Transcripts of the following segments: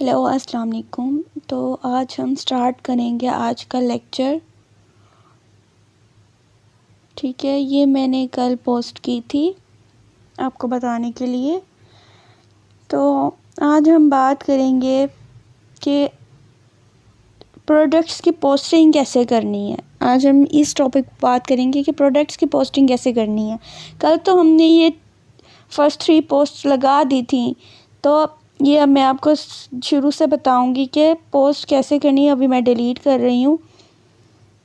Hello अस्सलाम वालेकुम। तो आज हम स्टार्ट करेंगे आज का लेक्चर। ठीक है, ये मैंने कल पोस्ट की थी आपको बताने के लिए। तो आज हम बात करेंगे कि प्रोडक्ट्स की पोस्टिंग कैसे करनी है। आज हम इस टॉपिक पर बात करेंगे कि प्रोडक्ट्स की पोस्टिंग कैसे करनी है। कल तो हमने ये फर्स्ट 3 पोस्ट लगा दी थी, तो ये अब मैं आपको शुरू से बताऊंगी कि पोस्ट कैसे करनी है। अभी मैं डिलीट कर रही हूँ।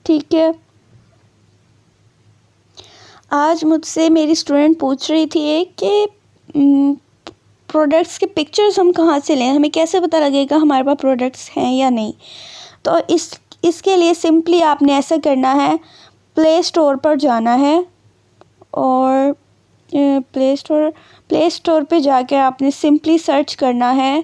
ठीक है, आज मुझसे मेरी स्टूडेंट पूछ रही थी कि प्रोडक्ट्स के पिक्चर्स हम कहाँ से लें, हमें कैसे पता लगेगा हमारे पास प्रोडक्ट्स हैं या नहीं। तो इसके लिए सिंपली आपने ऐसा करना है, प्ले स्टोर पर जाना है और प्ले स्टोर पे जाकर आपने सिंपली सर्च करना है।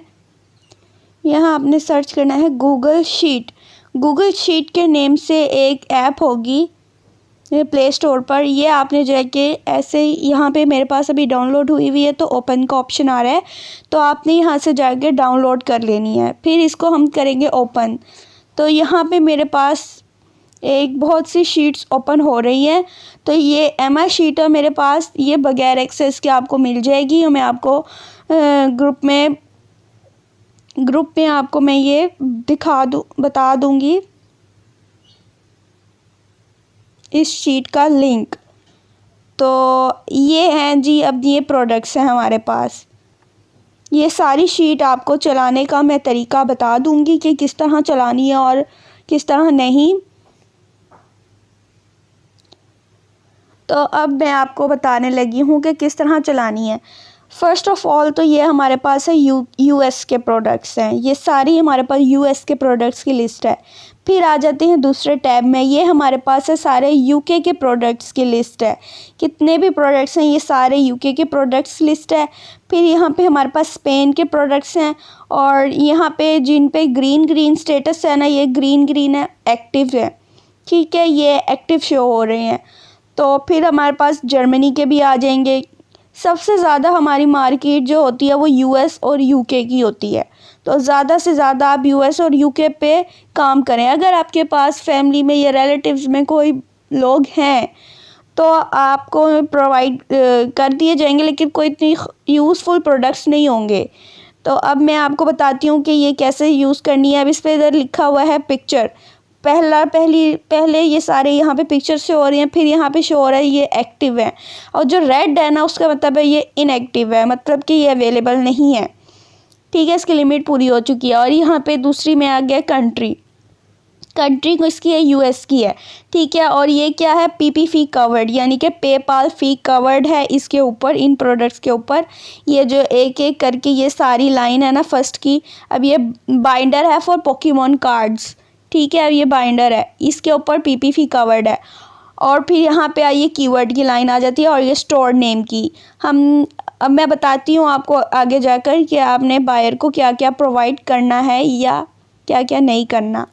यहाँ आपने सर्च करना है गूगल शीट के नेम से एक ऐप होगी प्ले स्टोर पर। ये आपने जाके ऐसे यहाँ पे मेरे पास अभी डाउनलोड हुई है तो ओपन का ऑप्शन आ रहा है, तो आपने यहाँ से जाके डाउनलोड कर लेनी है। फिर इसको हम करेंगे ओपन। तो यहाँ पे मेरे पास एक बहुत सी शीट्स ओपन हो रही हैं। तो ये एमआई शीट है मेरे पास, ये बगैर एक्सेस के आपको मिल जाएगी। और मैं आपको ग्रुप में आपको मैं ये बता दूंगी इस शीट का लिंक। तो ये हैं जी, अब ये प्रोडक्ट्स हैं हमारे पास। ये सारी शीट आपको चलाने का मैं तरीका बता दूंगी कि किस तरह चलानी है और किस तरह नहीं। तो अब मैं आपको बताने लगी हूँ कि किस तरह चलानी है। फ़र्स्ट ऑफ़ ऑल तो ये हमारे पास है यूएस के प्रोडक्ट्स हैं। ये सारी हमारे पास यूएस के प्रोडक्ट्स की लिस्ट है। फिर आ जाते हैं दूसरे टैब में, ये हमारे पास है सारे यूके के प्रोडक्ट्स की लिस्ट है। कितने भी प्रोडक्ट्स हैं ये सारे यूके के प्रोडक्ट्स लिस्ट है। फिर यहाँ पे हमारे पास स्पेन के प्रोडक्ट्स हैं और यहाँ पे जिन पे ग्रीन स्टेटस है ना, ये ग्रीन है, एक्टिव है। ठीक है, ये एक्टिव शो हो रहे हैं। तो फिर हमारे पास जर्मनी के भी आ जाएंगे। सबसे ज़्यादा हमारी मार्केट जो होती है वो यूएस और यूके की होती है। तो ज़्यादा से ज़्यादा आप यूएस और यूके पे काम करें। अगर आपके पास फैमिली में या रिलेटिव्स में कोई लोग हैं तो आपको प्रोवाइड कर दिए जाएंगे, लेकिन कोई इतनी यूज़फुल प्रोडक्ट्स नहीं होंगे। तो अब मैं आपको बताती हूँ कि ये कैसे यूज़ करनी है। अब इस पर इधर लिखा हुआ है पिक्चर। पहले ये सारे यहाँ पे पिक्चर शो हो रही हैं, फिर यहाँ पे शो हो रहा है ये एक्टिव है, और जो रेड है ना उसका मतलब है ये इनएक्टिव है, मतलब कि ये अवेलेबल नहीं है। ठीक है, इसकी लिमिट पूरी हो चुकी है। और यहाँ पे दूसरी में आ गया कंट्री किसकी है, यूएस की है। ठीक है, और ये क्या है, पीपी फी कवर्ड, यानी कि पेपाल फी कवर्ड है इसके ऊपर, इन प्रोडक्ट्स के ऊपर। ये जो एक एक करके ये सारी लाइन है ना फर्स्ट की। अब ये बाइंडर है फॉर पोकेमॉन कार्ड्स। ठीक है, अब ये बाइंडर है, इसके ऊपर पीपी फी कवर्ड है। और फिर यहाँ पे आइए कीवर्ड की लाइन आ जाती है और ये स्टोर नेम की। अब मैं बताती हूँ आपको आगे जाकर कि आपने बायर को क्या क्या प्रोवाइड करना है या क्या क्या नहीं करना।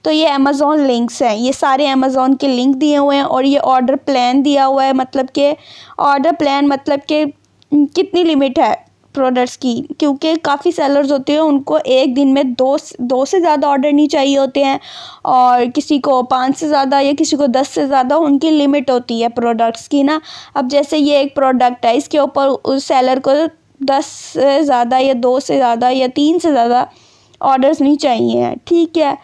तो ये अमेज़ॉन लिंक्स हैं, ये सारे अमेज़ॉन के लिंक दिए हुए हैं। और ये ऑर्डर प्लान दिया हुआ है, मतलब कि ऑर्डर प्लान मतलब कि कितनी लिमिट है प्रोडक्ट्स की, क्योंकि काफ़ी सेलर्स होते हैं उनको एक दिन में दो से ज़्यादा ऑर्डर नहीं चाहिए होते हैं, और किसी को 5 से ज़्यादा या किसी को 10 से ज़्यादा उनकी लिमिट होती है प्रोडक्ट्स की ना। अब जैसे ये एक प्रोडक्ट है, इसके ऊपर उस सेलर को 10 से ज़्यादा या 2 से ज़्यादा या 3 से ज़्यादा ऑर्डर्स नहीं चाहिए। ठीक है,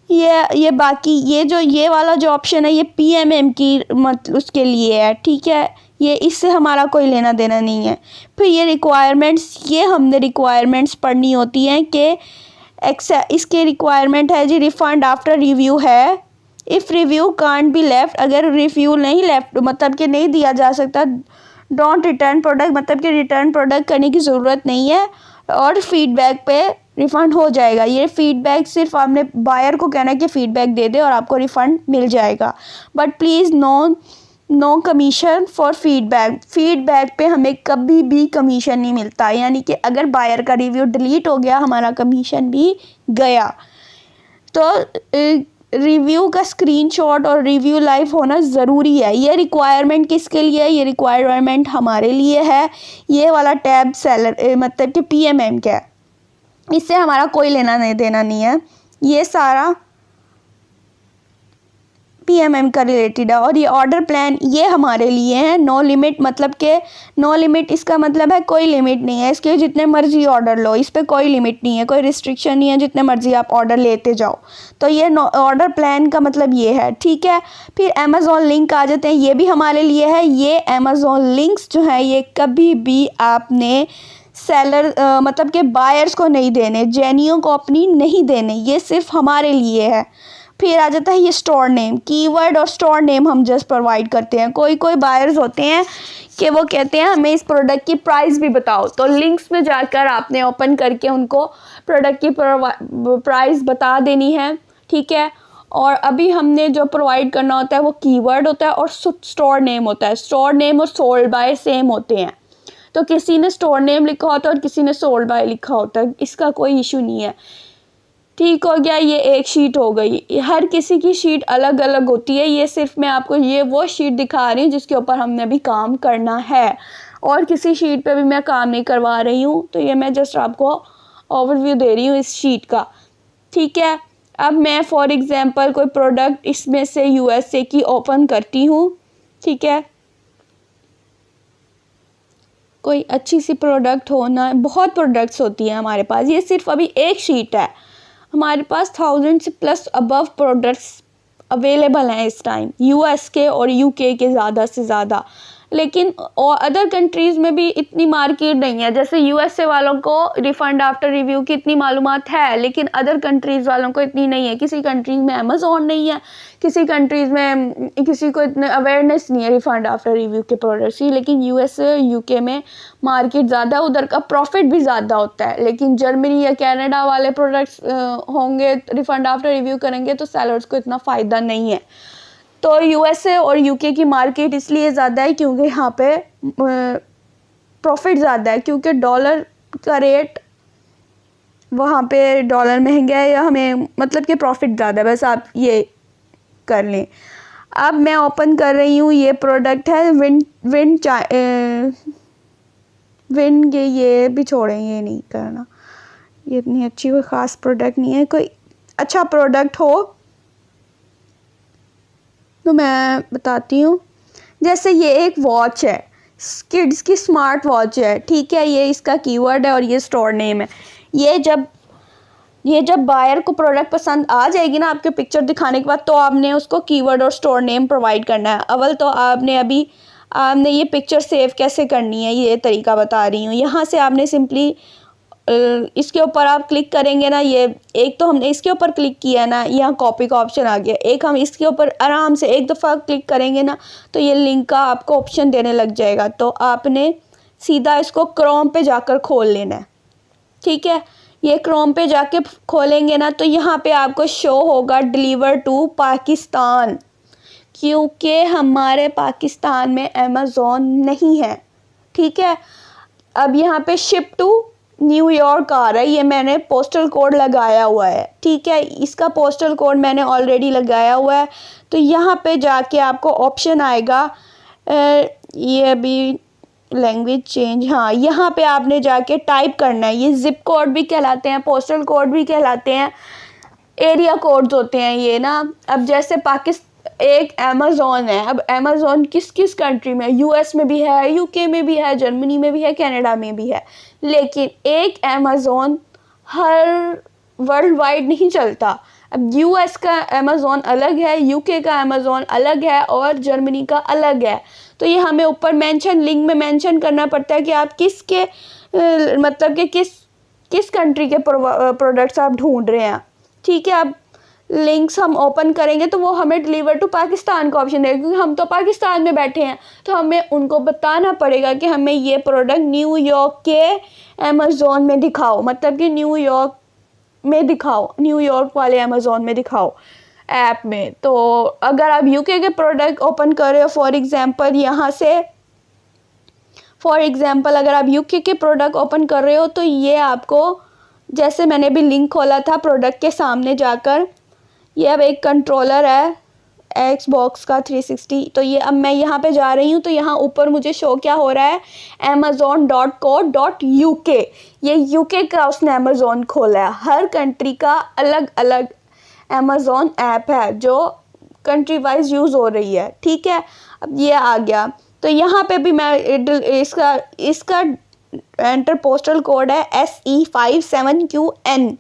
ये बाकी ये वाला जो ऑप्शन है ये पीएमएम की मतलब उसके लिए है। ठीक है, ये इससे हमारा कोई लेना देना नहीं है। फिर ये रिक्वायरमेंट्स, ये हमने रिक्वायरमेंट्स पढ़नी होती हैं कि इसके रिक्वायरमेंट है जी, रिफंड आफ्टर रिव्यू है। If review can't be left, अगर रिव्यू नहीं लेफ्ट मतलब कि नहीं दिया जा सकता, डोंट रिटर्न प्रोडक्ट, मतलब कि रिटर्न प्रोडक्ट करने की ज़रूरत नहीं है। और फीडबैक पे रिफ़ंड हो जाएगा। ये फीडबैक सिर्फ आपने बायर को कहना है कि फ़ीडबैक दे दे और आपको रिफ़ंड मिल जाएगा। But please no commission for feedback पे हमें कभी भी कमीशन नहीं मिलता, यानी कि अगर बायर का रिव्यू डिलीट हो गया हमारा कमीशन भी गया। तो रिव्यू का स्क्रीनशॉट और रिव्यू लाइव होना ज़रूरी है। ये रिक्वायरमेंट किसके लिए है, ये रिक्वायरमेंट हमारे लिए है। ये वाला टैब सेलर मतलब कि पीएमएम का है। इससे हमारा कोई लेना नहीं देना नहीं है, ये सारा पीएमएम का रिलेटेड है। और ये ऑर्डर प्लान ये हमारे लिए है नो लिमिट, मतलब कि नो लिमिट इसका मतलब है कोई लिमिट नहीं है, इसके जितने मर्जी ऑर्डर लो, इस पर कोई लिमिट नहीं है, कोई रिस्ट्रिक्शन नहीं है, जितने मर्जी आप ऑर्डर लेते जाओ। तो ये ऑर्डर प्लान का मतलब ये है, ठीक है। फिर अमेज़ॉन लिंक आ जाते हैं, ये भी हमारे लिए है। ये अमेज़ॉन लिंक्स जो है ये कभी भी आपने सेलर मतलब कि बायर्स को नहीं देने, जेनियो को अपनी नहीं देने, ये सिर्फ हमारे लिए है। फिर आ जाता है ये स्टोर नेम, कीवर्ड और स्टोर नेम हम जस्ट प्रोवाइड करते हैं। कोई बायर्स होते हैं कि वो कहते हैं हमें इस प्रोडक्ट की प्राइस भी बताओ, तो लिंक्स में जाकर आपने ओपन करके उनको प्रोडक्ट की प्राइस बता देनी है, ठीक है। और अभी हमने जो प्रोवाइड करना होता है वो कीवर्ड होता है और स्टोर नेम होता है। स्टोर नेम और सोल्ड बाय सेम होते हैं, तो किसी ने स्टोर नेम लिखा होता है और किसी ने सोल्ड बाय लिखा होता है, इसका कोई इशू नहीं है, ठीक हो गया। ये एक शीट हो गई, हर किसी की शीट अलग अलग होती है। ये सिर्फ मैं आपको ये वो शीट दिखा रही हूँ जिसके ऊपर हमने अभी काम करना है, और किसी शीट पे भी मैं काम नहीं करवा रही हूँ, तो ये मैं जस्ट आपको ओवरव्यू दे रही हूँ इस शीट का, ठीक है। अब मैं फॉर एग्जांपल कोई प्रोडक्ट इसमें से यूएसए की ओपन करती हूँ, ठीक है। कोई अच्छी सी प्रोडक्ट होना, बहुत प्रोडक्ट्स होती हैं हमारे पास, ये सिर्फ अभी एक शीट है, हमारे पास 1000 से प्लस अबव प्रोडक्ट्स अवेलेबल हैं इस टाइम, यूएस के और यूके के ज़्यादा से ज़्यादा। लेकिन और अदर कंट्रीज़ में भी इतनी मार्केट नहीं है, जैसे यूएसए वालों को रिफ़ंड आफ्टर रिव्यू की इतनी मालूमात है, लेकिन अदर कंट्रीज़ वालों को इतनी नहीं है। किसी कंट्रीज़ में अमेज़ॉन नहीं है, किसी कंट्रीज़ में किसी को इतने अवेयरनेस नहीं है रिफ़ंड आफ्टर रिव्यू के प्रोडक्ट्स की, लेकिन यूएसए यूके में मार्केट ज़्यादा, उधर का प्रॉफिट भी ज़्यादा होता है। लेकिन जर्मनी या कनाडा वाले प्रोडक्ट्स होंगे रिफ़ंड आफ्टर रिव्यू करेंगे तो सेलर्स को इतना फ़ायदा नहीं है। तो यूएसए और यूके की मार्केट इसलिए ज़्यादा है क्योंकि यहाँ पे प्रॉफिट ज़्यादा है, क्योंकि डॉलर का रेट वहाँ पे डॉलर महंगा है, या हमें मतलब कि प्रॉफिट ज़्यादा है, बस आप ये कर लें। अब मैं ओपन कर रही हूँ, ये प्रोडक्ट है विन के, ये भी छोड़ेंगे, ये नहीं करना, ये इतनी अच्छी कोई ख़ास प्रोडक्ट नहीं है। कोई अच्छा प्रोडक्ट हो तो मैं बताती हूँ। जैसे ये एक वॉच है, किड्स की स्मार्ट वॉच है, ठीक है। ये इसका कीवर्ड है और ये स्टोर नेम है। ये जब बायर को प्रोडक्ट पसंद आ जाएगी ना आपके पिक्चर दिखाने के बाद, तो आपने उसको कीवर्ड और स्टोर नेम प्रोवाइड करना है। अव्वल तो आपने ये पिक्चर सेव कैसे करनी है, ये तरीका बता रही हूँ। यहाँ से आपने सिंपली इसके ऊपर आप क्लिक करेंगे ना, ये एक तो हमने इसके ऊपर क्लिक किया ना, यहाँ कॉपी का ऑप्शन आ गया। एक हम इसके ऊपर आराम से एक दफ़ा क्लिक करेंगे ना, तो ये लिंक का आपको ऑप्शन देने लग जाएगा। तो आपने सीधा इसको क्रोम पे जाकर खोल लेना है, ठीक है। ये क्रोम पे जाके खोलेंगे ना, तो यहाँ पे आपको शो होगा डिलीवर टू पाकिस्तान, क्योंकि हमारे पाकिस्तान में अमेज़ॉन नहीं है, ठीक है। अब यहाँ पे शिप टू न्यूयॉर्क आ रहा है, ये मैंने पोस्टल कोड लगाया हुआ है, ठीक है। इसका पोस्टल कोड मैंने ऑलरेडी लगाया हुआ है। तो यहाँ पे जाके आपको ऑप्शन आएगा, ये अभी लैंग्वेज चेंज, हाँ, यहाँ पे आपने जाके टाइप करना है। ये जिप कोड भी कहलाते हैं, पोस्टल कोड भी कहलाते हैं, एरिया कोड्स होते हैं ये ना। अब जैसे एक अमेज़ॉन है, अब अमेज़ॉन किस किस कंट्री में, यूएस में भी है, यूके में भी है, जर्मनी में भी है, कनाडा में भी है, लेकिन एक अमेज़ॉन हर वर्ल्ड वाइड नहीं चलता। अब यूएस का अमेज़ॉन अलग है, यूके का अमेज़ॉन अलग है और जर्मनी का अलग है। तो ये हमें ऊपर लिंक में मेंशन करना पड़ता है कि आप किसके मतलब कि किस कंट्री के प्रोडक्ट्स आप ढूंढ रहे हैं, ठीक है। अब लिंक्स हम ओपन करेंगे तो वो हमें डिलीवर टू पाकिस्तान का ऑप्शन देगा, क्योंकि हम तो पाकिस्तान में बैठे हैं, तो हमें उनको बताना पड़ेगा कि हमें ये प्रोडक्ट न्यूयॉर्क के अमेज़ॉन में दिखाओ, मतलब कि न्यूयॉर्क में दिखाओ, न्यूयॉर्क वाले अमेज़ॉन में दिखाओ ऐप में। तो अगर आप यूके के प्रोडक्ट ओपन कर रहे हो फॉर एग्ज़ाम्पल अगर आप यूके के प्रोडक्ट ओपन कर रहे हो, तो ये आपको, जैसे मैंने भी लिंक खोला था प्रोडक्ट के सामने जाकर, ये अब एक कंट्रोलर है, Xbox का 360। तो ये अब मैं यहाँ पे जा रही हूँ, तो यहाँ ऊपर मुझे शो क्या हो रहा है, amazon.co.uk। ये यूके का उसने अमेज़ोन खोला है। हर कंट्री का अलग अलग अमेज़ोन ऐप है जो कंट्री वाइज यूज़ हो रही है, ठीक है। अब ये आ गया, तो यहाँ पे भी मैं इसका एंटर पोस्टल कोड है SE57QN,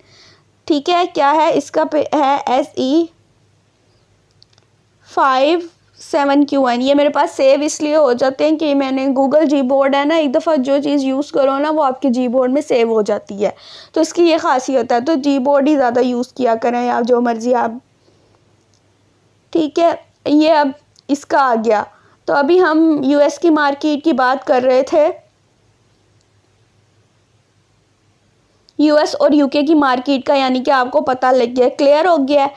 ठीक है। क्या है इसका पे है SE57QN। ये मेरे पास सेव इसलिए हो जाते हैं कि मैंने गूगल जी बोर्ड है ना, एक दफ़ा जो चीज़ यूज़ करो ना वो आपके जी बोर्ड में सेव हो जाती है, तो इसकी ये खासियत है। तो जी बोर्ड ही ज़्यादा यूज़ किया करें या जो मर्ज़ी आप, ठीक है। ये अब इसका आ गया। तो अभी हम यूएस की मार्केट की बात कर रहे थे, यूएस और यूके की मार्केट का, यानी कि आपको पता लग गया, क्लियर हो गया है।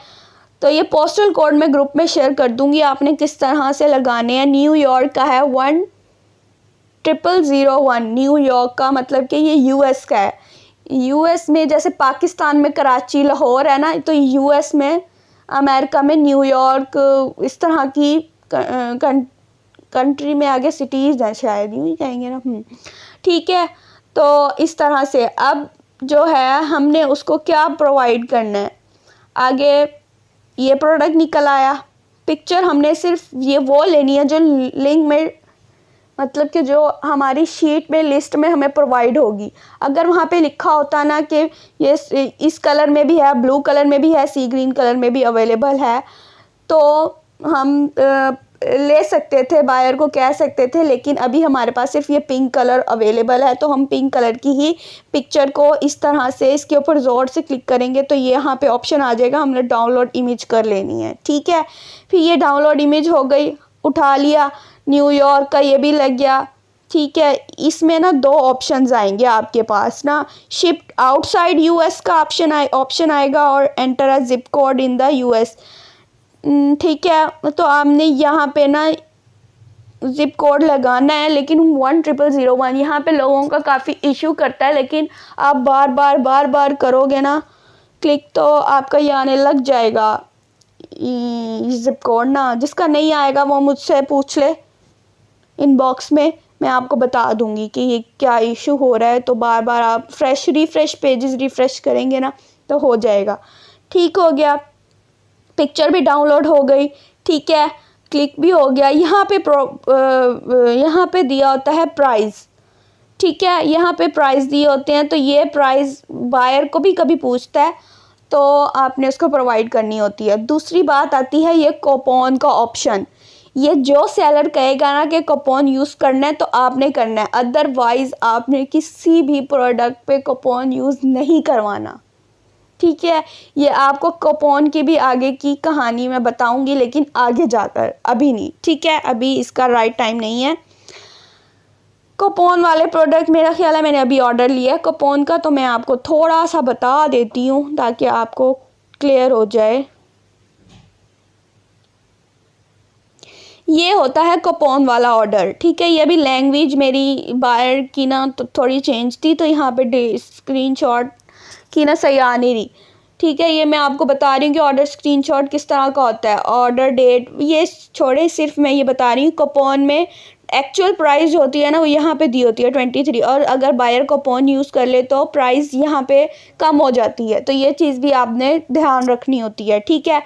तो ये पोस्टल कोड मैं ग्रुप में शेयर कर दूंगी, आपने किस तरह से लगाने हैं। न्यूयॉर्क का है 10001, न्यूयॉर्क का मतलब कि ये यूएस का है। यूएस में जैसे पाकिस्तान में कराची लाहौर है ना, तो यूएस में अमेरिका में न्यूयॉर्क, इस तरह की कंट्री में आगे सिटीज़ हैं, शायद यूँ ही कहेंगे ना, ठीक है। तो इस तरह से अब जो है हमने उसको क्या प्रोवाइड करना है, आगे ये प्रोडक्ट निकल आया। पिक्चर हमने सिर्फ ये वो लेनी है जो लिंक में, मतलब कि जो हमारी शीट में लिस्ट में हमें प्रोवाइड होगी। अगर वहाँ पे लिखा होता ना कि ये इस कलर में भी है, ब्लू कलर में भी है, सी ग्रीन कलर में भी अवेलेबल है, तो हम ले सकते थे, बायर को कह सकते थे। लेकिन अभी हमारे पास सिर्फ ये पिंक कलर अवेलेबल है, तो हम पिंक कलर की ही पिक्चर को इस तरह से इसके ऊपर ज़ोर से क्लिक करेंगे तो ये यहाँ पे ऑप्शन आ जाएगा, हमने डाउनलोड इमेज कर लेनी है, ठीक है। फिर ये डाउनलोड इमेज हो गई, उठा लिया, न्यूयॉर्क का ये भी लग गया, ठीक है। इसमें ना दो ऑप्शंस आएंगे आपके पास ना, शिफ्ट आउटसाइड यूएस का ऑप्शन आएगा और enter a zip code in the US, ठीक है। तो आपने यहाँ पे ना जिप कोड लगाना है, लेकिन 10001 यहाँ पे लोगों का काफ़ी इशू करता है, लेकिन आप बार बार करोगे ना क्लिक तो आपका ये आने लग जाएगा जिप कोड ना। जिसका नहीं आएगा वो मुझसे पूछ ले इनबॉक्स में, मैं आपको बता दूंगी कि ये क्या इशू हो रहा है। तो बार बार आप रिफ़्रेश पेजेस रिफ़्रेश करेंगे ना तो हो जाएगा, ठीक हो गया। पिक्चर भी डाउनलोड हो गई, ठीक है, क्लिक भी हो गया। यहाँ पे दिया होता है प्राइस, ठीक है, यहाँ पे प्राइस दिए होते हैं। तो ये प्राइस बायर को भी कभी पूछता है, तो आपने उसको प्रोवाइड करनी होती है। दूसरी बात आती है ये कूपन का ऑप्शन। ये जो सेलर कहेगा ना कि कूपन यूज़ करना है तो आपने करना है, अदरवाइज़ आपने किसी भी प्रोडक्ट पे कूपन यूज़ नहीं करवाना, ठीक है। ये आपको कूपन की भी आगे की कहानी मैं बताऊंगी, लेकिन आगे जाकर, अभी नहीं, ठीक है, अभी इसका राइट टाइम नहीं है। कूपन वाले प्रोडक्ट मेरा ख्याल है मैंने अभी ऑर्डर लिया है कूपन का, तो मैं आपको थोड़ा सा बता देती हूँ ताकि आपको क्लियर हो जाए। ये होता है कूपन वाला ऑर्डर, ठीक है। ये भी लैंग्वेज मेरी बायर की ना तो थोड़ी चेंज थी, तो यहाँ पे स्क्रीनशॉट की ना सही आ नहीं रही, ठीक है। ये मैं आपको बता रही हूँ कि ऑर्डर स्क्रीनशॉट किस तरह का होता है, ऑर्डर डेट ये छोड़े, सिर्फ मैं ये बता रही हूँ कूपन में एक्चुअल प्राइस जो होती है ना वो यहाँ पे दी होती है 23, और अगर बायर कूपन यूज़ कर ले तो प्राइस यहाँ पे कम हो जाती है। तो ये चीज़ भी आपने ध्यान रखनी होती है, ठीक है।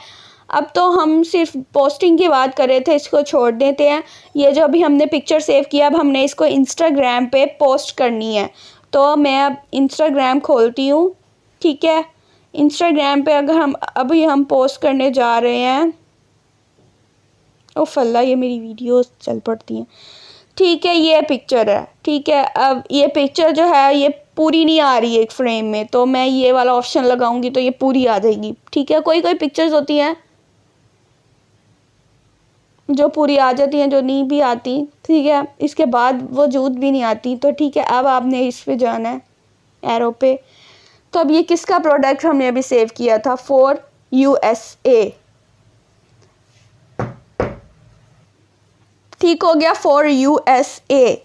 अब तो हम सिर्फ पोस्टिंग की बात कर रहे थे, इसको छोड़ देते हैं। ये जो अभी हमने पिक्चर सेव किया, अब हमने इसको इंस्टाग्राम पे पोस्ट करनी है। तो मैं अब इंस्टाग्राम खोलती हूँ, ठीक है। इंस्टाग्राम पे अगर अभी हम पोस्ट करने जा रहे हैं, ओ फल्ला ये मेरी वीडियोस चल पड़ती हैं, ठीक है। ये पिक्चर है, ठीक है। अब ये पिक्चर जो है ये पूरी नहीं आ रही है एक फ्रेम में, तो मैं ये वाला ऑप्शन लगाऊंगी तो ये पूरी आ जाएगी, ठीक है। कोई पिक्चर्स होती हैं जो पूरी आ जाती हैं, जो नहीं भी आती, ठीक है, इसके बाद वजूद भी नहीं आती, तो ठीक है। अब आपने इस पे जाना है एरो पे। तो अब ये किसका प्रोडक्ट हमने अभी सेव किया था, फॉर USA, ठीक हो गया, फॉर USA।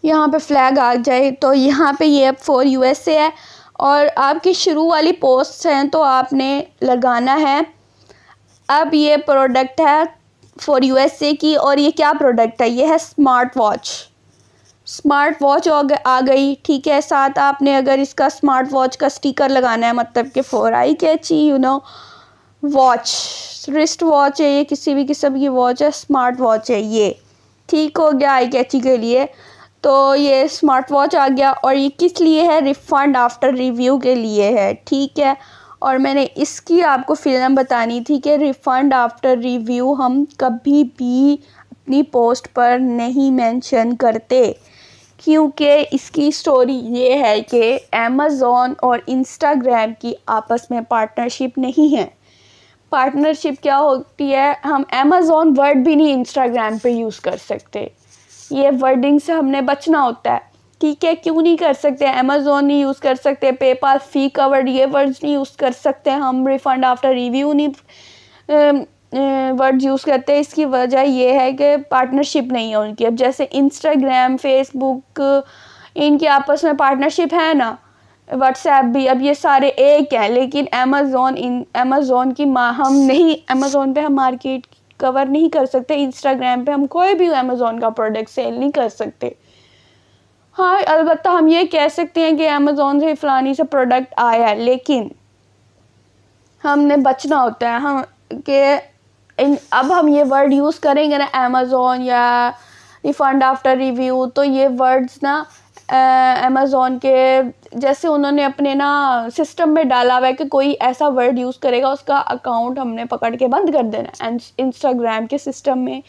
यहाँ पे फ्लैग आ जाए तो यहाँ पे ये फॉर USA है, और आपकी शुरू वाली पोस्ट हैं तो आपने लगाना है अब ये प्रोडक्ट है फॉर यूएसए की, और ये क्या प्रोडक्ट है, ये है स्मार्ट वॉच। स्मार्ट वॉच आ गई, ठीक है। साथ आपने अगर इसका स्मार्ट वॉच का स्टिकर लगाना है, मतलब कि for eye catchy watch, wrist watch है ये, किसी भी किस्म की वॉच है, स्मार्ट वॉच है ये, ठीक हो गया आई कैची के लिए। तो ये स्मार्ट वॉच आ गया, और ये किस लिए है, रिफ़ंड आफ्टर रिव्यू के लिए है, ठीक है। और मैंने इसकी आपको फ़िल्म बतानी थी कि रिफ़ंड आफ्टर रिव्यू हम कभी भी अपनी पोस्ट पर नहीं मेंशन करते, क्योंकि इसकी स्टोरी ये है कि अमेज़ॉन और इंस्टाग्राम की आपस में पार्टनरशिप नहीं है। पार्टनरशिप क्या होती है, हम अमेज़ॉन वर्ड भी नहीं इंस्टाग्राम पे यूज़ कर सकते, ये वर्डिंग से हमने बचना होता है, ठीक है। क्यों नहीं कर सकते, अमेज़ॉन नहीं यूज़ कर सकते, पेपाल, फी कवर्ड, ये वर्ड्स नहीं यूज़ कर सकते हम, रिफ़ंड आफ्टर रिव्यू नहीं वर्ड्स यूज़ करते हैं। इसकी वजह ये है कि पार्टनरशिप नहीं है उनकी। अब जैसे इंस्टाग्राम, फेसबुक, इनकी आपस में पार्टनरशिप है ना, व्हाट्सएप भी, अब ये सारे एक हैं, लेकिन अमेज़ॉन की हम नहीं, अमेज़ॉन पे हम मार्केट कवर नहीं कर सकते, इंस्टाग्राम पे हम कोई भी अमेज़ॉन का प्रोडक्ट सेल नहीं कर सकते। हाँ, अलबत्ता हम ये कह सकते हैं कि अमेज़ॉन से फ़लानी से प्रोडक्ट आया है, लेकिन हमने बचना होता है हम कि अब हम ये वर्ड यूज़ करेंगे ना, अमेज़ॉन या रिफ़ंड आफ्टर रिव्यू, तो ये वर्ड्स ना अमेज़ॉन के जैसे उन्होंने अपने ना सिस्टम में डाला हुआ है कि कोई ऐसा वर्ड यूज़ करेगा उसका अकाउंट हमने पकड़ के बंद कर देना। एंड इंस्टाग्राम के सिस्टम में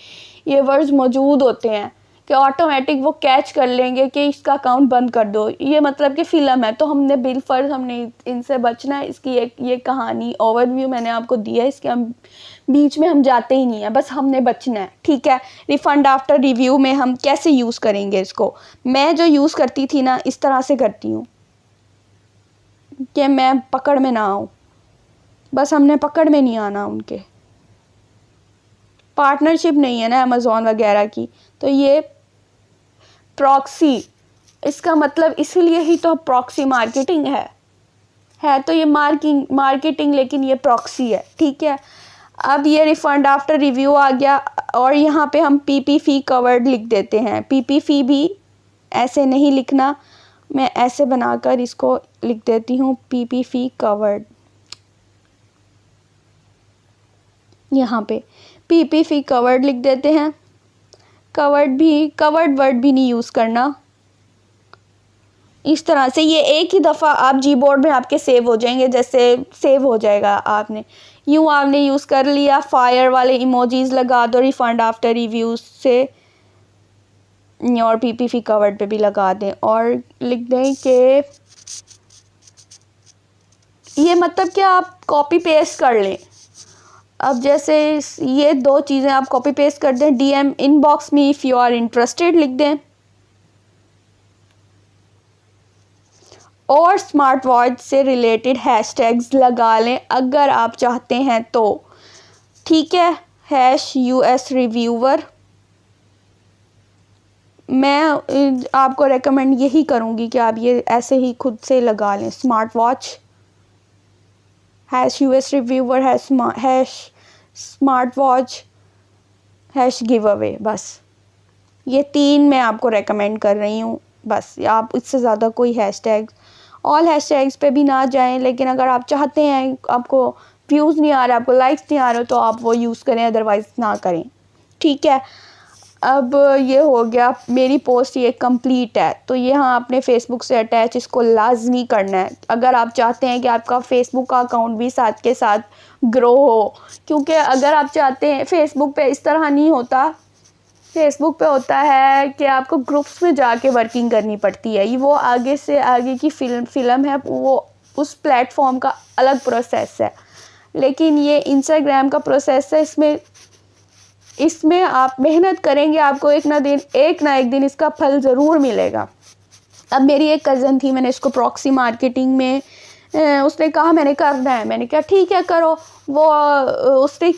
ये वर्ड्स मौजूद होते हैं कि ऑटोमेटिक वो कैच कर लेंगे कि इसका अकाउंट बंद कर दो, ये मतलब कि फ़िल्म है, तो हमने बिलफर्ज हमने इनसे बचना है। इसकी ये कहानी ओवरव्यू मैंने आपको दिया है, इसके हम बीच में हम जाते ही नहीं है, बस हमने बचना है, ठीक है। रिफ़ंड आफ्टर रिव्यू में हम कैसे यूज़ करेंगे इसको, मैं जो यूज़ करती थी ना, इस तरह से करती हूँ कि मैं पकड़ में ना आऊँ, बस हमने पकड़ में नहीं आना, उनके पार्टनरशिप नहीं है ना अमेज़ॉन वगैरह की, तो ये प्रॉक्सी, इसका मतलब इसीलिए ही तो प्रॉक्सी मार्केटिंग है तो ये मार्केटिंग, लेकिन ये प्रॉक्सी है, ठीक है। अब ये रिफ़ंड आफ्टर रिव्यू आ गया, और यहाँ पे हम पीपी फ़ी कवर्ड लिख देते हैं। पीपी फ़ी भी ऐसे नहीं लिखना, मैं ऐसे बनाकर इसको लिख देती हूँ, पीपी फ़ी कवर्ड, यहाँ पे पीपी फ़ी कवर्ड लिख देते हैं। कवर्ड वर्ड भी नहीं यूज़ करना, इस तरह से ये एक ही दफ़ा आप जी बोर्ड में आपके सेव हो जाएंगे, जैसे सेव हो जाएगा आपने यूज़ कर लिया। फायर वाले इमोजीज लगा दो रिफ़ंड आफ्टर रिव्यूज से, और पीपीफी कवर्ड पे भी लगा दें, और लिख दें कि ये मतलब कि आप कॉपी पेस्ट कर लें। अब जैसे ये दो चीज़ें आप कॉपी पेस्ट कर दें, DM इनबॉक्स में इफ़ यू आर इंटरेस्टेड लिख दें, और स्मार्ट वॉच से रिलेटेड हैशटैग्स लगा लें अगर आप चाहते हैं तो, ठीक है। #US रिव्यूवर, मैं आपको रेकमेंड यही करूँगी कि आप ये ऐसे ही खुद से लगा लें, smart watch, #US reviewer, smart watch, give away, बस ये 3 मैं आपको रेकमेंड कर रही हूँ। बस आप इससे ज़्यादा कोई हैशटैग, ऑल हैशटैग्स पे भी ना जाएं, लेकिन अगर आप चाहते हैं, आपको व्यूज़ नहीं आ रहा, आपको लाइक्स नहीं आ रहे, तो आप वो यूज़ करें, अदरवाइज़ ना करें, ठीक है। अब ये हो गया, मेरी पोस्ट ये कंप्लीट है, तो ये हाँ आपने फेसबुक से अटैच इसको लाजमी करना है अगर आप चाहते हैं कि आपका फेसबुक का अकाउंट भी साथ के साथ ग्रो हो, क्योंकि अगर आप चाहते हैं, फेसबुक पे इस तरह नहीं होता, फेसबुक पे होता है कि आपको ग्रुप्स में जाके वर्किंग करनी पड़ती है, ये वो आगे से आगे की फ़िल्म है, वो उस प्लेटफॉर्म का अलग प्रोसेस है। लेकिन ये इंस्टाग्राम का प्रोसेस है, इसमें आप मेहनत करेंगे, आपको एक ना एक दिन इसका फल ज़रूर मिलेगा। अब मेरी एक कज़न थी, मैंने इसको प्रॉक्सी मार्केटिंग में उसने कहा मैंने करना है, मैंने कहा ठीक है करो। वो उसने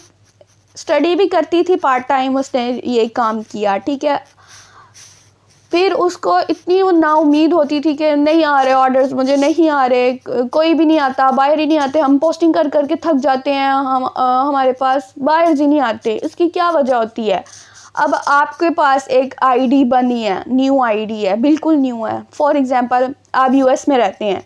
स्टडी भी करती थी पार्ट टाइम, उसने ये काम किया, ठीक है। फिर उसको इतनी वो नाउम्मीद होती थी कि नहीं आ रहे ऑर्डर्स, मुझे नहीं आ रहे, कोई भी नहीं आता, बायर ही नहीं आते, हम पोस्टिंग कर करके थक जाते हैं, हमारे पास बायर्स ही नहीं आते। इसकी क्या वजह होती है? अब आपके पास एक आईडी बनी है, न्यू आईडी है, बिल्कुल न्यू है। फॉर एग्जांपल आप यूएस में रहते हैं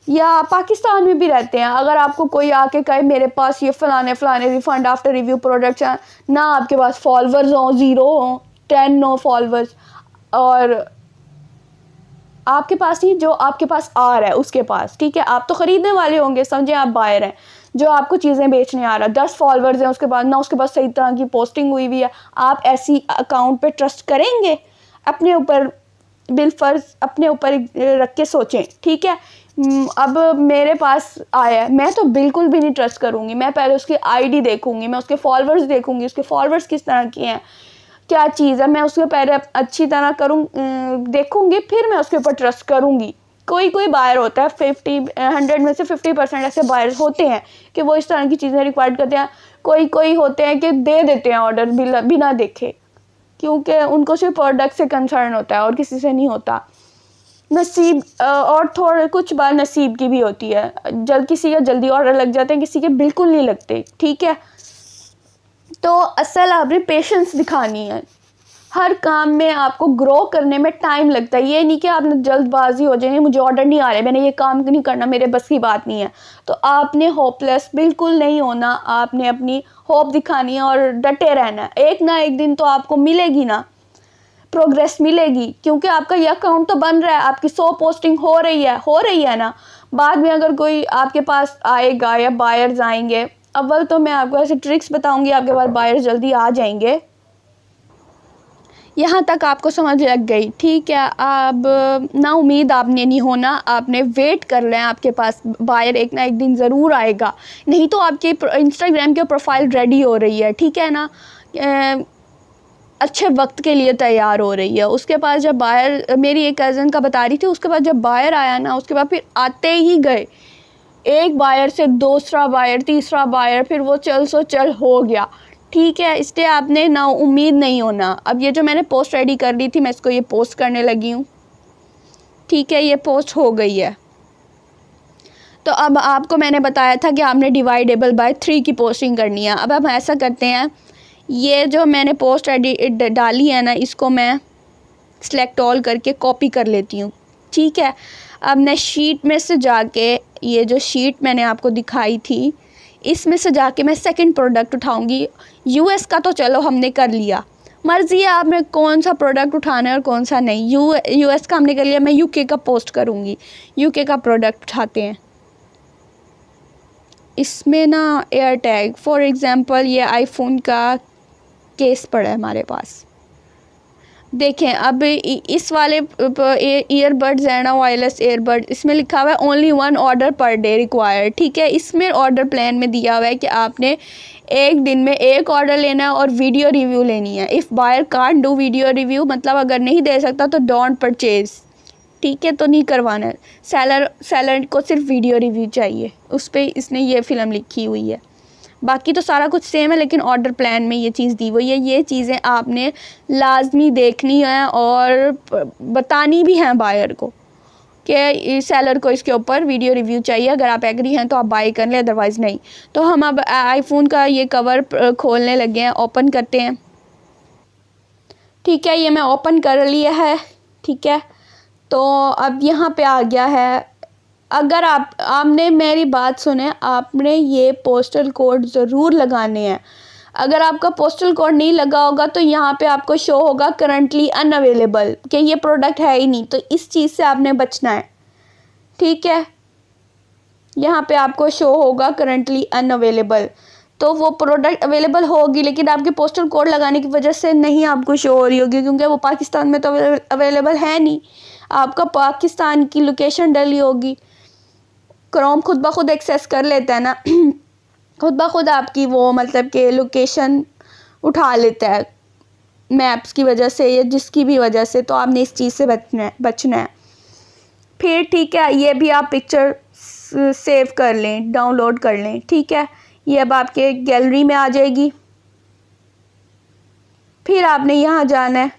या पाकिस्तान में भी रहते हैं, अगर आपको कोई आके कहे मेरे पास ये फलाने फलाने रिफंड आफ्टर रिव्यू प्रोडक्ट्स हैं, ना आपके पास फॉलोवर्स हों, 0 हों, 10 नो फॉलोवर्स, और आपके पास ही जो आपके पास आ रहा है उसके पास, ठीक है, आप तो ख़रीदने वाले होंगे, समझे आप बायर हैं, जो आपको चीज़ें बेचने आ रहा है, 10 फॉलोवर्स हैं, उसके बाद ना उसके पास सही तरह की पोस्टिंग हुई हुई है, आप ऐसी अकाउंट पे ट्रस्ट करेंगे? अपने ऊपर बिलफर्ज अपने ऊपर रख के सोचें, ठीक है। अब मेरे पास आया है, मैं तो बिल्कुल भी नहीं ट्रस्ट करूँगी, मैं पहले उसकी आईडी देखूँगी, मैं उसके फॉलोवर्स देखूँगी, उसके फॉलोवर्स किस तरह के हैं, क्या चीज़ है, मैं उसके पहले अच्छी तरह देखूँगी, फिर मैं उसके ऊपर ट्रस्ट करूँगी। कोई कोई बायर होता है 100 में से 50% ऐसे बायर्स होते हैं कि वो इस तरह की चीज़ें रिक्वायर्ड करते हैं। कोई कोई होते हैं कि दे देते हैं ऑर्डर बिना देखे, क्योंकि उनको सिर्फ प्रोडक्ट से कंसर्न होता है और किसी से नहीं होता। नसीब और थोड़ा कुछ बार नसीब की भी होती है, किसी का जल्दी ऑर्डर लग जाते हैं, किसी के बिल्कुल नहीं लगते, ठीक है। तो असल आपने पेशेंस दिखानी है, हर काम में आपको ग्रो करने में टाइम लगता है। ये नहीं कि आपने जल्दबाजी हो जाएगी, मुझे ऑर्डर नहीं आ रहे, मैंने ये काम नहीं करना, मेरे बस की बात नहीं है, तो आपने होपलेस बिल्कुल नहीं होना, आपने अपनी होप दिखानी है और डटे रहना है। एक ना एक दिन तो आपको मिलेगी ना, प्रोग्रेस मिलेगी, क्योंकि आपका ये अकाउंट तो बन रहा है, आपकी 100 पोस्टिंग हो रही है ना। बाद में अगर कोई आपके पास आएगा या बायर्स आएंगे, अव्वल तो मैं आपको ऐसे ट्रिक्स बताऊंगी, आपके पास बायर्स जल्दी आ जाएंगे। यहाँ तक आपको समझ लग गई, ठीक है। अब ना उम्मीद आपने नहीं होना, आपने वेट कर लें, आपके पास बायर एक ना एक दिन ज़रूर आएगा। नहीं तो आपके इंस्टाग्राम के प्रोफाइल रेडी हो रही है, ठीक है ना, अच्छे वक्त के लिए तैयार हो रही है। उसके पास जब बायर, मेरी एक कज़न का बता रही थी, उसके बाद जब बायर आया ना, उसके बाद फिर आते ही गए, एक बायर से दूसरा बायर, तीसरा बायर, फिर वो चल हो गया, ठीक है। इसलिए आपने ना उम्मीद नहीं होना। अब ये जो मैंने पोस्ट रेडी कर ली थी, मैं इसको ये पोस्ट करने लगी हूँ, ठीक है, ये पोस्ट हो गई है। तो अब आपको मैंने बताया था कि आपने डिवाइडेबल बाय 3 की पोस्टिंग करनी है। अब हम ऐसा करते हैं, ये जो मैंने पोस्ट डाली है ना, इसको मैं सिलेक्ट ऑल करके कॉपी कर लेती हूँ, ठीक है। अब मैं शीट में से जाके, ये जो शीट मैंने आपको दिखाई थी, इसमें से जाके मैं सेकंड प्रोडक्ट उठाऊंगी। यूएस का तो चलो हमने कर लिया, मर्ज़ी है आप में कौन सा प्रोडक्ट उठाना है और कौन सा नहीं। यूएस का हमने कर लिया, मैं यूके का पोस्ट करूँगी, यूके का प्रोडक्ट उठाते हैं। इसमें ना एयर टैग, फॉर एग्ज़ाम्पल ये आईफोन का केस पड़ा है हमारे पास, देखें। अब इस वाले ईयरबड्स है ना, वायरलेस ईयरबड, इसमें लिखा हुआ है only 1 order per day required, ठीक है। इसमें ऑर्डर प्लान में दिया हुआ है कि आपने एक दिन में 1 ऑर्डर लेना है और वीडियो रिव्यू लेनी है। If buyer can't do video review, मतलब अगर नहीं दे सकता तो डोंट परचेज़, ठीक है, तो नहीं करवाना है। सेलर को सिर्फ वीडियो रिव्यू चाहिए, उस पर इसने ये फ़िल्म लिखी हुई है। बाकी तो सारा कुछ सेम है, लेकिन ऑर्डर प्लान में ये चीज़ दी हुई है। ये चीज़ें आपने लाजमी देखनी है और बतानी भी हैं बायर को कि सेलर को इसके ऊपर वीडियो रिव्यू चाहिए। अगर आप एग्री हैं तो आप बाय कर लें, अदरवाइज़ नहीं। तो हम अब आईफोन का ये कवर खोलने लगे हैं, ओपन करते हैं, ठीक है। ये मैं ओपन कर लिया है, ठीक है। तो अब यहाँ पे आ गया है, अगर आपने मेरी बात सुने, आपने ये पोस्टल कोड ज़रूर लगाने हैं। अगर आपका पोस्टल कोड नहीं लगा होगा तो यहाँ पे आपको शो होगा करंटली अनअवेलेबल, कि ये प्रोडक्ट है ही नहीं, तो इस चीज़ से आपने बचना है, ठीक है। यहाँ पे आपको शो होगा करंटली अनअवेलेबल, तो वो प्रोडक्ट अवेलेबल होगी, लेकिन आपके पोस्टल कोड लगाने की वजह से नहीं आपको शो हो रही होगी, क्योंकि वो पाकिस्तान में तो अवेलेबल है नहीं, आपका पाकिस्तान की लोकेशन डली होगी। क्रोम खुद ब खुद एक्सेस कर लेता है ना, खुद ब खुद आपकी वो मतलब कि लोकेशन उठा लेता है मैप्स की वजह से या जिसकी भी वजह से। तो आपने इस चीज़ से बचना है। फिर ठीक है, ये भी आप पिक्चर सेव कर लें, डाउनलोड कर लें, ठीक है। ये अब आपके गैलरी में आ जाएगी। फिर आपने यहाँ जाना है,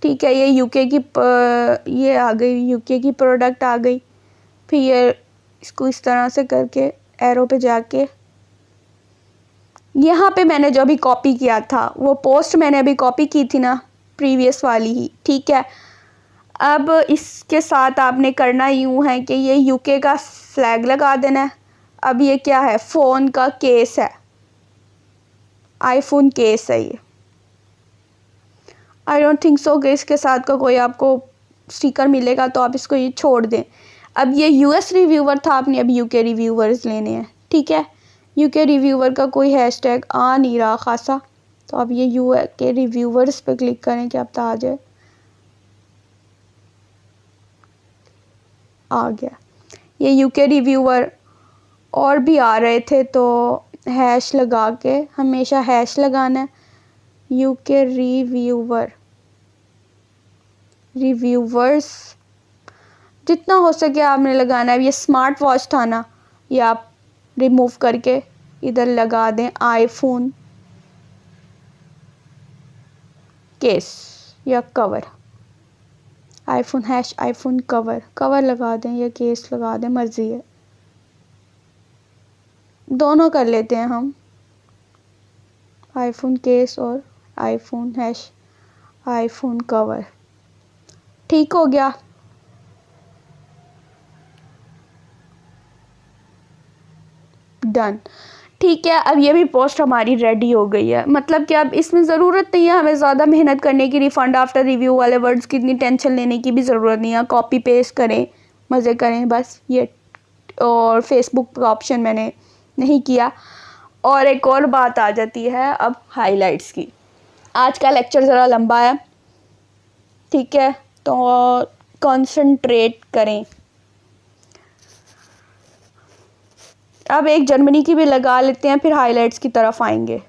ठीक है, ये यूके की ये आ गई, यूके की प्रोडक्ट आ गई। फिर ये इसको इस तरह से करके एरो पे जाके यहाँ पे मैंने जो अभी कॉपी किया था वो पोस्ट मैंने अभी कॉपी की थी ना, प्रीवियस वाली ही, ठीक है। अब इसके साथ आपने करना यूँ है कि ये यूके का फ्लैग लगा देना है। अब ये क्या है, फ़ोन का केस है, आईफोन केस है ये। आई डोंट थिंक सो कि इसके साथ का कोई आपको स्टिकर मिलेगा, तो आप इसको ये छोड़ दें। अब ये यूएस रिव्यूवर था, आपने अब यूके रिव्यूवर्स लेने हैं, ठीक है। यूके रिव्यूवर का कोई हैशटैग आ नहीं रहा खासा, तो अब ये यूके रिव्यूवर्स पे क्लिक करें कि अब तो आ जाए, आ गया ये यूके रिव्यूवर। और भी आ रहे थे तो हैश लगा के, हमेशा हैश लगाना है, यूके रिव्यूवर्स जितना हो सके आपने लगाना है। ये स्मार्ट वॉच था ना, ये आप रिमूव करके इधर लगा दें, आईफोन केस या cover, iPhone hash iPhone cover लगा दें या केस लगा दें, मर्जी है, दोनों कर लेते हैं हम, आईफोन केस और आईफोन हैश आईफोन कवर। ठीक हो गया। डन, ठीक है। अब ये भी पोस्ट हमारी रेडी हो गई है, मतलब कि अब इसमें ज़रूरत नहीं है हमें ज़्यादा मेहनत करने की, रिफंड आफ्टर रिव्यू वाले वर्ड्स की इतनी टेंशन लेने की भी ज़रूरत नहीं है। कॉपी पेस्ट करें, मज़े करें बस ये। और फेसबुक का ऑप्शन मैंने नहीं किया। और एक और बात आ जाती है अब हाइलाइट्स की। आज का लेक्चर ज़रा लंबा है, ठीक है, तो कंसंट्रेट करें। अब एक जर्मनी की भी लगा लेते हैं, फिर हाइलाइट्स की तरफ आएंगे।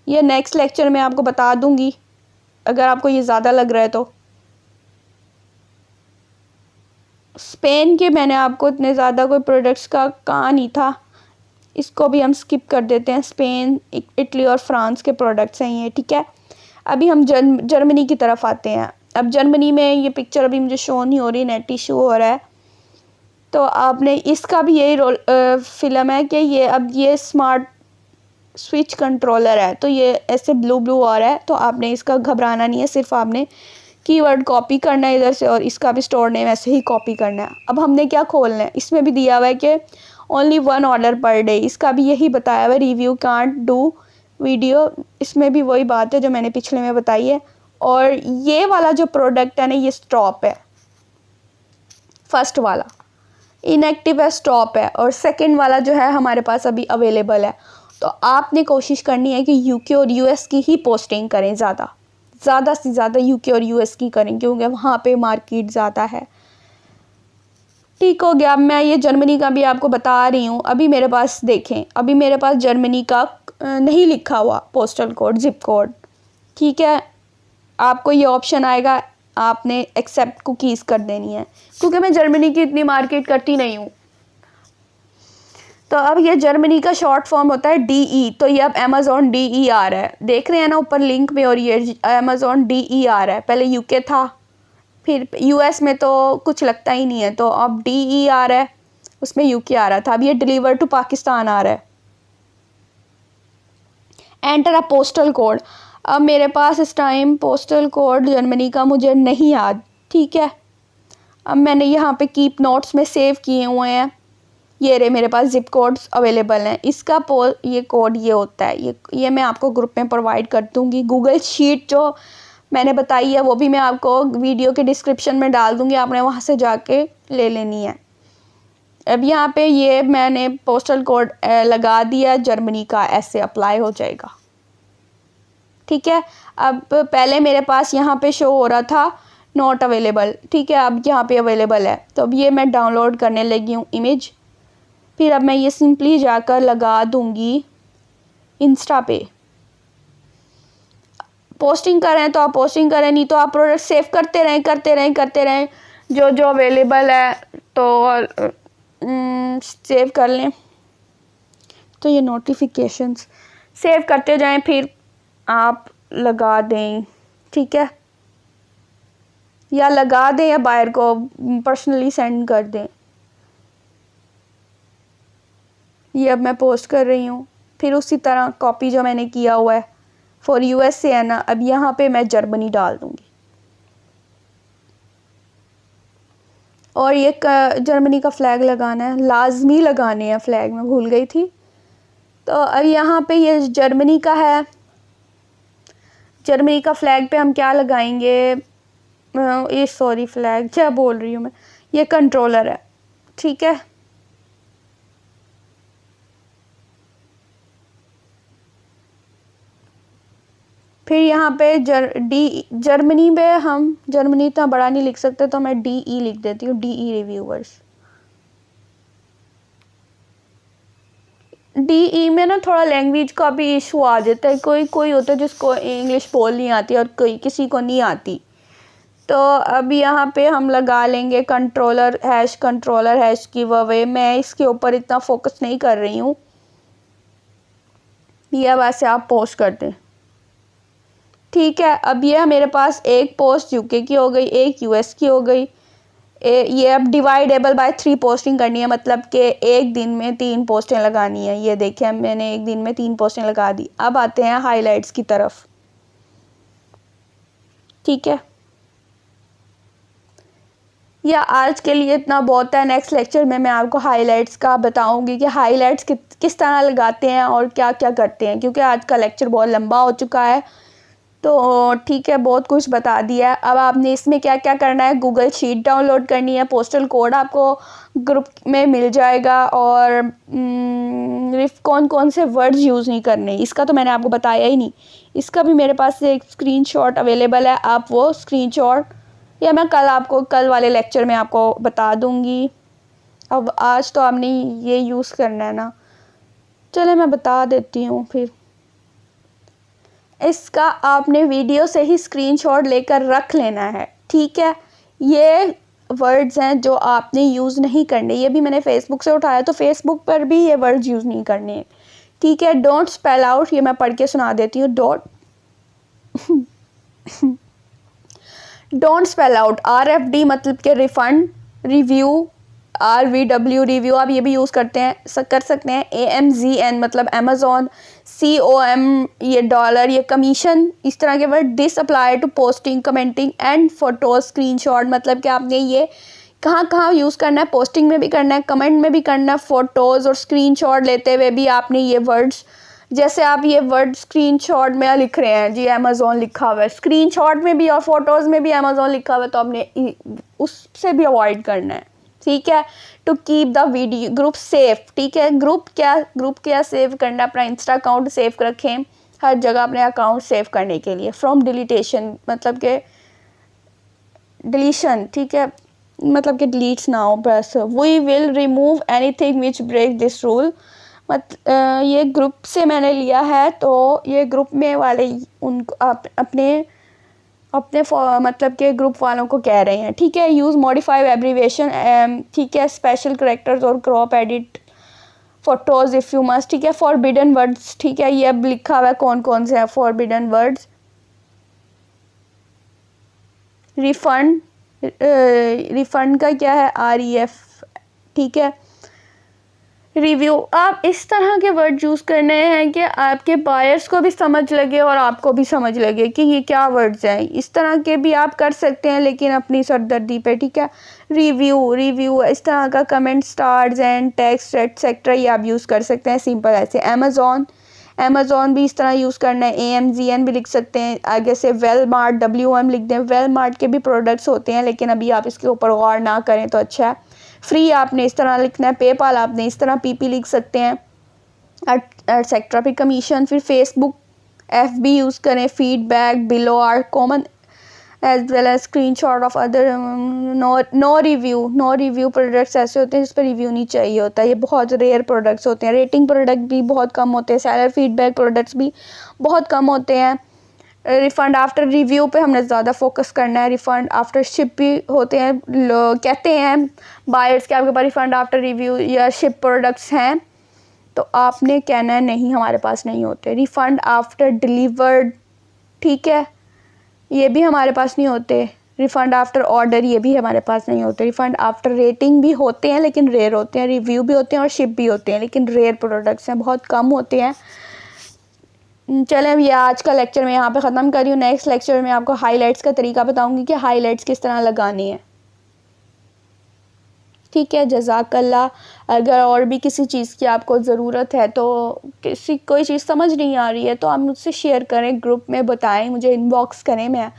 ये नेक्स्ट लेक्चर में आपको बता दूंगी, अगर आपको ये ज़्यादा लग रहा है तो। स्पेन के मैंने आपको इतने ज़्यादा कोई प्रोडक्ट्स का कहा नहीं था, इसको भी हम स्किप कर देते हैं। स्पेन, इटली और फ्रांस के प्रोडक्ट्स हैं ये, ठीक है। अभी हम जर्मनी की तरफ आते हैं। अब जर्मनी में ये पिक्चर अभी मुझे शो नहीं हो रही, नेट इशू हो रहा है, तो आपने इसका भी यही रोल फिल्म है कि ये अब ये स्मार्ट स्विच कंट्रोलर है, तो ये ऐसे ब्लू ब्लू आ रहा है, तो आपने इसका घबराना नहीं है, सिर्फ आपने कीवर्ड कॉपी करना है इधर से और इसका भी स्टोर नेम ऐसे ही कॉपी करना है। अब हमने क्या खोलना है, इसमें भी दिया हुआ है कि ओनली 1 ऑर्डर पर डे, इसका भी यही बताया हुआ है, रिव्यू कांट डू वीडियो, इसमें भी वही बात है जो मैंने पिछले में बताई है। और ये वाला जो प्रोडक्ट है ना, ये स्टॉप है, फर्स्ट वाला इनएक्टिव है, स्टॉप है, और सेकंड वाला जो है हमारे पास अभी अवेलेबल है। तो आपने कोशिश करनी है कि यूके और यूएस की ही पोस्टिंग करें, ज़्यादा से ज़्यादा यूके और यूएस की करें, क्योंकि वहाँ पे मार्केट ज़्यादा है। ठीक हो गया। अब मैं ये जर्मनी का भी आपको बता रही हूँ। अभी मेरे पास देखें, अभी मेरे पास जर्मनी का नहीं लिखा हुआ पोस्टल कोड, जिप कोड, ठीक है। आपको ये ऑप्शन आएगा, आपने एक्सेप्ट कुकीज़ कर देनी है, क्योंकि मैं जर्मनी की इतनी मार्केट करती नहीं हूँ। तो अब ये जर्मनी का शॉर्ट फॉर्म होता है DE, तो ये अब अमेज़ॉन DE आ रहा है, देख रहे हैं ना ऊपर लिंक में, और ये अमेज़ॉन DE आ रहा है। पहले यूके था, फिर यूएस में तो कुछ लगता ही नहीं है, तो अब DE आ रहा है, उसमें यूके आ रहा था, अब ये डिलीवर टू पाकिस्तान आ रहा है। Enter a postal code. अब मेरे पास इस टाइम पोस्टल कोड जर्मनी का मुझे नहीं याद, ठीक है। अब मैंने यहाँ पे कीप नोट्स में सेव किए हुए हैं, ये रहे मेरे पास जिप कोड्स अवेलेबल हैं। इसका ये कोड ये होता है, ये मैं आपको ग्रुप में प्रोवाइड कर दूँगी। गूगल शीट जो मैंने बताई है वो भी मैं आपको वीडियो के डिस्क्रिप्शन में डाल दूँगी, आपने वहाँ से जाके ले लेनी है। अब यहाँ पे ये मैंने पोस्टल कोड लगा दिया जर्मनी का, ऐसे अप्लाई हो जाएगा, ठीक है। अब पहले मेरे पास यहाँ पे शो हो रहा था नॉट अवेलेबल, ठीक है, अब यहाँ पे अवेलेबल है। तो अब ये मैं डाउनलोड करने लगी हूँ इमेज, फिर अब मैं ये सिंपली जाकर लगा दूँगी इंस्टा पे। पोस्टिंग करें तो आप पोस्टिंग करें, नहीं तो आप प्रोडक्ट सेव करते रहें, जो जो अवेलेबल है तो सेव कर लें। तो ये नोटिफिकेशंस सेव करते जाएं, फिर आप लगा दें ठीक है, या लगा दें या बायर को पर्सनली सेंड कर दें। ये अब मैं पोस्ट कर रही हूँ। फिर उसी तरह कॉपी जो मैंने किया हुआ है फॉर यूएसए है ना, अब यहाँ पे मैं जर्मनी डाल दूँगी। और ये जर्मनी का फ्लैग लगाना है, लाजमी लगाने हैं फ्लैग, मैं भूल गई थी। तो अब यहाँ पे ये जर्मनी का है, जर्मनी का फ्लैग पे हम क्या लगाएंगे, ये सॉरी फ्लैग क्या बोल रही हूँ मैं, ये कंट्रोलर है, ठीक है। फिर यहाँ पे जर्मनी पे हम जर्मनी इतना बड़ा नहीं लिख सकते, तो मैं DE लिख देती हूँ, DE रिव्यूअर्स। DE में ना थोड़ा लैंग्वेज का भी इशू आ जाता है, कोई कोई होता है जिसको इंग्लिश बोल नहीं आती और कोई किसी को नहीं आती। तो अब यहाँ पे हम लगा लेंगे कंट्रोलर हैश गिव अवे। मैं इसके ऊपर इतना फोकस नहीं कर रही हूँ, ये वैसे आप पोस्ट कर दें, ठीक है। अब ये मेरे पास एक पोस्ट यूके की हो गई, एक यूएस की हो गई। ये अब डिवाइडेबल बाय 3 पोस्टिंग करनी है, मतलब कि एक दिन में 3 पोस्टें लगानी है। ये देखिए मैंने एक दिन में 3 पोस्टें लगा दी। अब आते हैं हाइलाइट्स की तरफ, ठीक है। या आज के लिए इतना बहुत है, नेक्स्ट लेक्चर में मैं आपको हाइलाइट्स का बताऊंगी कि हाइलाइट्स किस तरह लगाते हैं और क्या क्या करते हैं, क्योंकि आज का लेक्चर बहुत लंबा हो चुका है। तो ठीक है, बहुत कुछ बता दिया है। अब आपने इसमें क्या क्या करना है, गूगल शीट डाउनलोड करनी है, पोस्टल कोड आपको ग्रुप में मिल जाएगा, और कौन कौन से वर्ड्स यूज़ नहीं करने, इसका तो मैंने आपको बताया ही नहीं। इसका भी मेरे पास एक स्क्रीनशॉट अवेलेबल है, आप वो स्क्रीनशॉट, या मैं कल वाले लेक्चर में आपको बता दूँगी। अब आज तो आपने ये यूज़ करना है ना, चलो मैं बता देती हूँ। फिर इसका आपने वीडियो से ही स्क्रीनशॉट लेकर रख लेना है, ठीक है। ये वर्ड्स हैं जो आपने यूज़ नहीं करने, ये भी मैंने फेसबुक से उठाया, तो फेसबुक पर भी ये वर्ड्स यूज़ नहीं करने, ठीक है। डोंट स्पेल आउट, ये मैं पढ़ के सुना देती हूँ। डोंट स्पेल आउट, RFD मतलब के रिफंड, रिव्यू, RVW रिव्यू, आप ये भी यूज़ करते हैं कर सकते हैं। AMZN मतलब अमेज़ॉन, COM ये डॉलर, ये कमीशन, इस तरह के word. This apply to posting, commenting and photo screenshot, मतलब कि आपने ये कहाँ कहाँ यूज़ करना है, पोस्टिंग में भी करना है, कमेंट में भी करना है, फ़ोटोज़ और स्क्रीनशॉट लेते हुए भी आपने ये वर्ड्स, जैसे आप ये वर्ड स्क्रीनशॉट में लिख रहे हैं जी अमेज़ॉन लिखा हुआ है, स्क्रीनशॉट में भी और फोटोज़ में भी अमेज़ॉन लिखा हुआ है, तो आपने उससे भी अवॉइड करना है, ठीक है। To keep the video group safe, ठीक है। ग्रुप क्या सेव करना, अपना इंस्टा अकाउंट सेव रखें हर जगह अपने अकाउंट सेव करने के लिए। फ्रॉम डिलीटेशन मतलब के डिलीशन, ठीक है, मतलब कि डिलीट्स ना हो बस। We will remove anything which break this rule, ये ग्रुप से मैंने लिया है, तो ये ग्रुप में वाले उनको अपने मतलब के ग्रुप वालों को कह रहे हैं, ठीक है। यूज़ मॉडिफाइड एब्रीविएशन, ठीक है, स्पेशल करेक्टर्स और crop edit photos if you must, ठीक है। फॉरबिडन वर्ड्स, ठीक है, ये अब लिखा हुआ है कौन कौन से हैं फॉरबिडन वर्ड्स। रिफंड का क्या है, REF, ठीक है। रिव्यू, आप इस तरह के वर्ड यूज़ करने हैं कि आपके बायर्स को भी समझ लगे और आपको भी समझ लगे कि ये क्या वर्ड्स हैं। इस तरह के भी आप कर सकते हैं, लेकिन अपनी सरदर्दी पे, ठीक है। रिव्यू इस तरह का, comment, stars and text etcetera, ये आप यूज़ कर सकते हैं सिंपल ऐसे। अमेज़ॉन भी इस तरह यूज़ करना है, AMZN भी लिख सकते हैं आगे से। वेलमार्ट, WM लिख दें। वेलमार्ट के भी प्रोडक्ट्स होते हैं, लेकिन अभी आप इसके ऊपर गौर ना करें तो अच्छा है। फ्री आपने इस तरह लिखना है, पेपाल आपने इस तरह PP लिख सकते हैं, एटसेट्रा। फिर कमीशन, फिर फेसबुक FB यूज़ करें। Feedback below are common as well as screenshot of other. No review products ऐसे होते हैं जिस पर रिव्यू नहीं चाहिए होता, ये बहुत रेयर प्रोडक्ट्स होते हैं। रेटिंग प्रोडक्ट भी बहुत कम होते हैं, सेलर फीडबैक प्रोडक्ट्स भी बहुत कम होते हैं। रिफ़ंड आफ्टर रिव्यू पे हमने ज़्यादा फोकस करना है। रिफ़ंड आफ्टर शिप भी होते हैं, कहते हैं बायर्स के आपके पास रिफ़ंड आफ्टर रिव्यू या शिप प्रोडक्ट्स हैं, तो आपने कहना है नहीं हमारे पास नहीं होते। रिफ़ंड आफ्टर डिलीवर्ड, ठीक है। ये भी हमारे पास नहीं होते। रिफ़ंड आफ्टर ऑर्डर, ये भी हमारे पास नहीं होते। रिफ़ंड आफ्टर रेटिंग भी होते हैं लेकिन रेयर होते हैं। रिव्यू भी होते हैं और शिप भी होते हैं लेकिन रेयर प्रोडक्ट्स हैं, बहुत कम होते हैं। चलें, अब ये आज का लेक्चर मैं यहाँ पे ख़त्म कर रही हूँ। नेक्स्ट लेक्चर में आपको हाईलाइट्स का तरीका बताऊँगी कि हाईलाइट्स किस तरह लगानी है। ठीक है, जज़ाकल्लाह। अगर और भी किसी चीज़ की आपको ज़रूरत है तो कोई चीज़ समझ नहीं आ रही है तो आप मुझसे शेयर करें, ग्रुप में बताएं, मुझे इनबॉक्स करें, मैं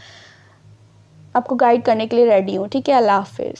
आपको गाइड करने के लिए रेडी हूँ। ठीक है, अल्लाह हाफ़िज़।